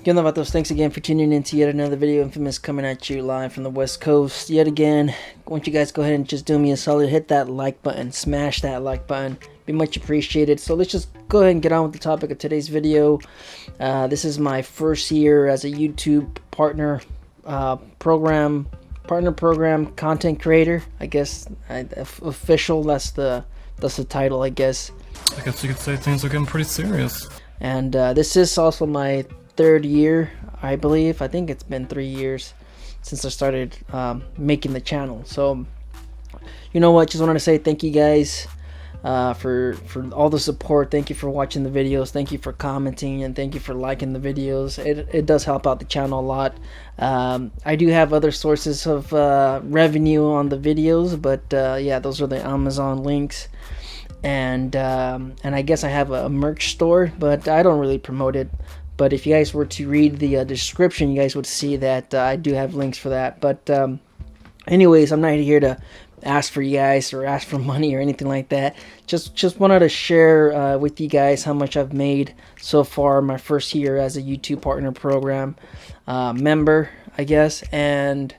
Good enough about those. Thanks again for tuning in to yet another video. Infamous coming at you live from the West Coast. Yet again, I want you guys to go ahead and just do me a solid. Hit that like button. Smash that like button. Be much appreciated. So let's just go ahead and get on with the topic of today's video. This is my first year as a YouTube partner program content creator. I guess official. That's the title. I guess you could say things are getting pretty serious. And this is also my third year, I believe. I think it's been 3 years since I started making the channel. So you know what, just wanted to say thank you guys for all the support. Thank you for watching the videos, thank you for commenting, and thank you for liking the videos. It does help out the channel a lot. I do have other sources of revenue on the videos, but yeah, those are the Amazon links. And I guess I have a merch store, but I don't really promote it. But if you guys were to read the description, you guys would see that I do have links for that. But anyways, I'm not here to ask for you guys or ask for money or anything like that. Just wanted to share with you guys how much I've made so far my first year as a YouTube partner program member, I guess. And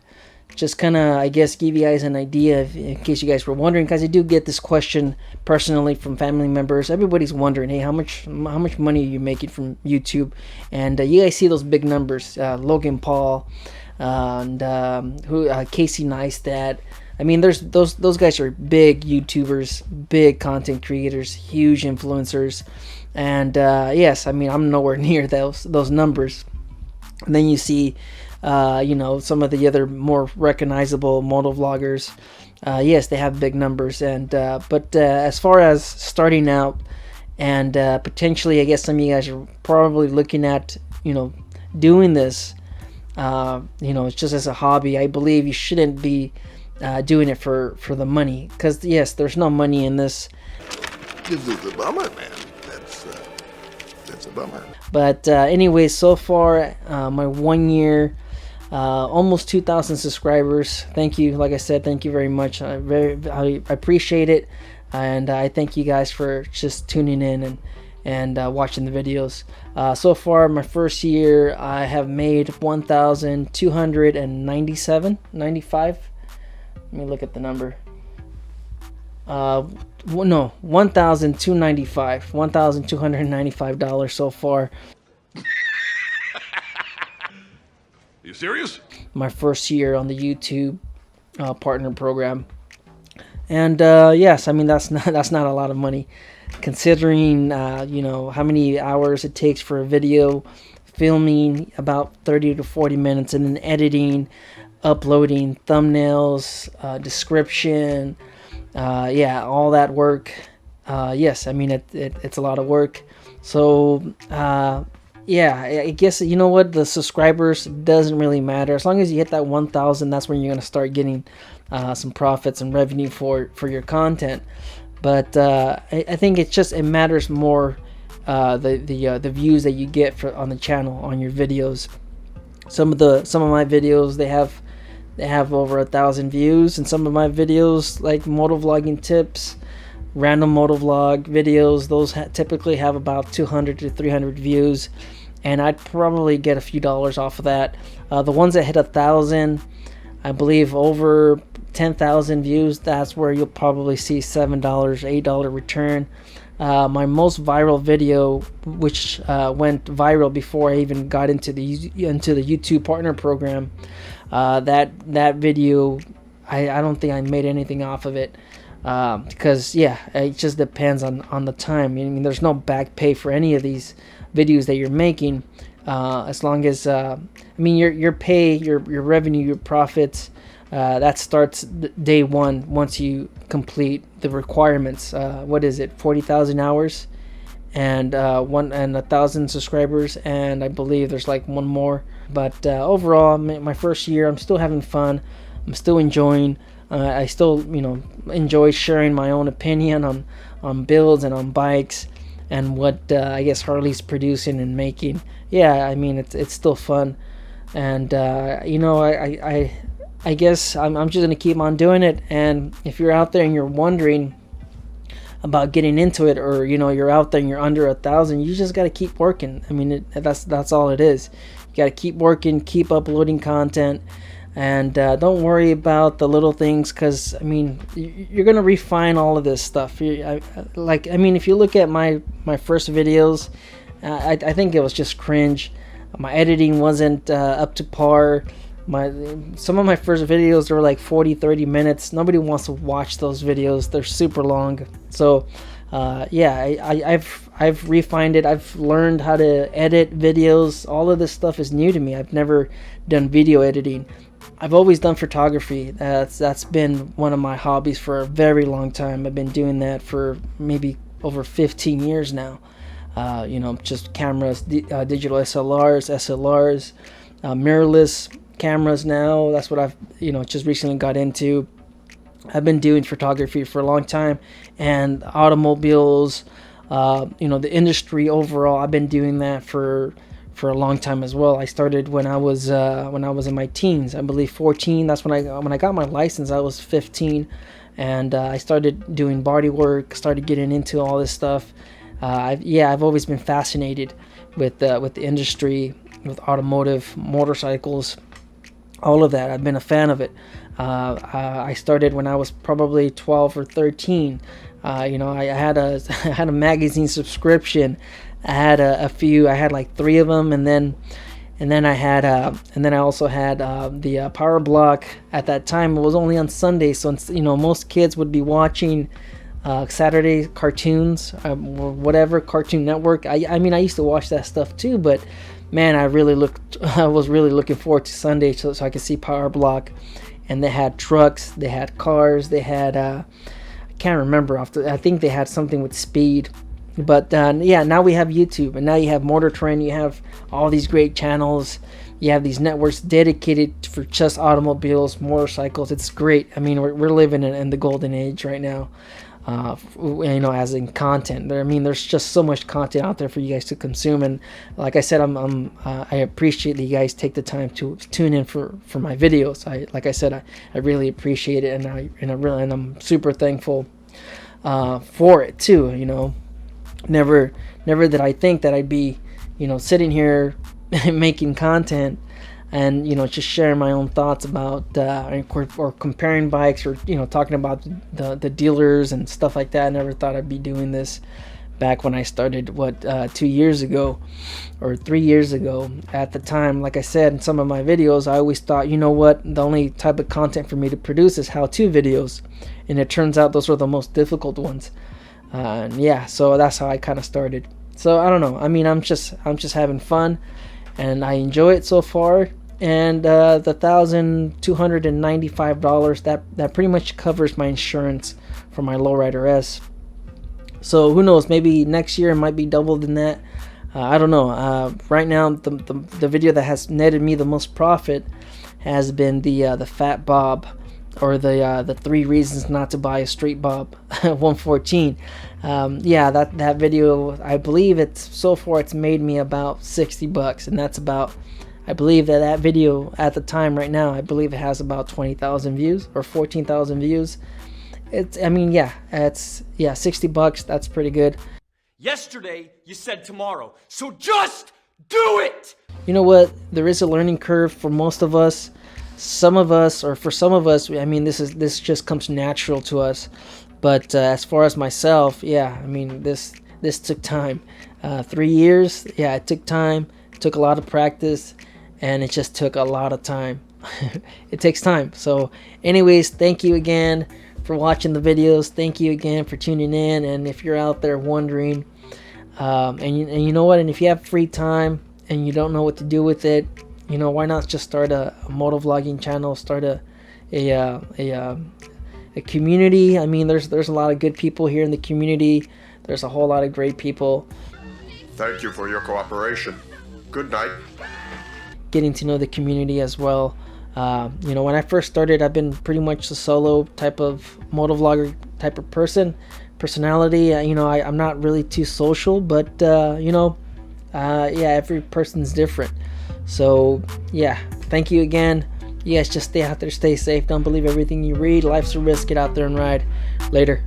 just kind of, I guess, give you guys an idea in case you guys were wondering, because I do get this question personally from family members. Everybody's wondering, hey, how much money are you making from YouTube? And you guys see those big numbers, Logan Paul and Casey Neistat. I mean, there's those guys are big YouTubers, big content creators, huge influencers. And yes, I mean, I'm nowhere near those numbers. And then you see you know, some of the other more recognizable motovloggers. Yes, they have big numbers, and but as far as starting out and potentially, I guess some of you guys are probably looking at, you know, doing this, you know, it's just as a hobby. I believe you shouldn't be doing it for the money, because yes, there's no money in this. This is a bummer, man. That's a bummer. But anyways, so far my 1 year, almost 2,000 subscribers. Thank you. Like I said, thank you very much. I appreciate it, and I thank you guys for just tuning in and watching the videos. So far, my first year, I have made 1,295. Let me look at the number. No, $1,295 so far. You serious? My first year on the YouTube partner program. And yes, I mean, that's not a lot of money, considering you know, how many hours it takes for a video, filming about 30 to 40 minutes, and then editing, uploading thumbnails, description, yeah, all that work. Yes, I mean, it's a lot of work. So yeah, I guess, you know what, the subscribers doesn't really matter. As long as you hit that 1,000, that's when you're going to start getting some profits and revenue for your content. But I think it matters more the views that you get on the channel, on your videos. Some of my videos, they have over 1,000 views, and some of my videos, like motovlogging tips, random motovlog videos, those typically have about 200 to 300 views, and I'd probably get a few dollars off of that. The ones that hit 1,000, I believe over 10,000 views, that's where you'll probably see $7, $8 return. My most viral video, which went viral before I even got into the YouTube partner program, that video, I don't think I made anything off of it. Because yeah, it just depends on the time. I mean, there's no back pay for any of these videos that you're making, as long as I mean, your pay, your revenue, your profits, that starts day one once you complete the requirements. What is it, 40,000 hours and 1,000 subscribers, and I believe there's like one more. But overall, my first year, I'm still having fun, I'm still enjoying. I still, you know, enjoy sharing my own opinion on builds and on bikes, and what I guess Harley's producing and making. Yeah, I mean, it's still fun, and you know, I guess I'm just gonna keep on doing it. And if you're out there and you're wondering, about getting into it, or you know, you're out there and you're under 1,000, you just got to keep working. I mean, that's all it is. You got to keep working, keep uploading content, and don't worry about the little things, because I mean, you're gonna refine all of this stuff. I mean, if you look at my first videos, I think it was just cringe. My editing wasn't up to par. Some of my first videos were like 40-30 minutes. Nobody wants to watch those videos. They're super long. So yeah, I've refined it. I've learned how to edit videos. All of this stuff is new to me. I've never done video editing. I've always done photography. That's been one of my hobbies for a very long time. I've been doing that for maybe over 15 years now. You know, just cameras, digital SLRs, mirrorless cameras now. That's what I've, you know, just recently got into. I've been doing photography for a long time, and automobiles, you know, the industry overall, I've been doing that for a long time as well. I started when I was in my teens, I believe 14. That's when I got my license. I was 15, and I started doing body work, started getting into all this stuff. I've always been fascinated with the industry, with automotive, motorcycles, all of that. I've been a fan of it. I started when I was probably 12 or 13. You know, I had a magazine subscription. I had a few. I had like 3 of them, and then I also had the Power Block. At that time, it was only on Sundays, so you know, most kids would be watching Saturday cartoons, or whatever, Cartoon Network. I mean, I used to watch that stuff too, but man, I was really looking forward to Sunday, so I could see Power Block. And they had trucks, they had cars, they had I can't remember I think they had something with speed. But yeah, now we have YouTube, and now you have Motor Trend. You have all these great channels. You have these networks dedicated for just automobiles, motorcycles. It's great. I mean, we're living in the golden age right now. You know, as in content. I mean, there's just so much content out there for you guys to consume, and like I said, I appreciate that you guys take the time to tune in for my videos. I really appreciate it, and I'm super thankful for it too. You know, never did I think that I'd be, you know, sitting here making content and, you know, just sharing my own thoughts about or comparing bikes, or, you know, talking about the dealers and stuff like that. I never thought I'd be doing this back when I started 2 years ago or 3 years ago. At the time, like I said in some of my videos, I always thought, you know what, the only type of content for me to produce is how-to videos, and it turns out those were the most difficult ones. And yeah, so that's how I kind of started. So I don't know, I mean, I'm just having fun, and I enjoy it so far. And the $1,295, that pretty much covers my insurance for my Lowrider S. So who knows, maybe next year it might be double than that. I don't know. Right now, the video that has netted me the most profit has been the Fat Bob, or the 3 reasons not to buy a Street Bob 114. Yeah, that video, I believe it's made me about $60, and that's about, I believe that video at the time right now, I believe it has about 20,000 views or 14,000 views. I mean, yeah, it's $60. That's pretty good. Yesterday you said tomorrow, so just do it. You know what? There is a learning curve for most of us. For some of us, I mean, this just comes natural to us. But as far as myself, yeah, I mean, this took time. 3 years, yeah, it took time. It took a lot of practice, and it just took a lot of time. It takes time. So anyways, thank you again for watching the videos. Thank you again for tuning in. And if you're out there wondering, and you know what, and if you have free time and you don't know what to do with it, you know, why not just start a motovlogging channel, start a community. I mean, there's a lot of good people here in the community. There's a whole lot of great people. Thank you for your cooperation. Good night. Getting to know the community as well. You know, when I first started, I've been pretty much a solo type of motovlogger type of personality. You know, I'm not really too social, but you know, yeah, every person's different. So yeah, thank you again. You guys just stay out there, stay safe, don't believe everything you read. Life's a risk. Get out there and ride. Later.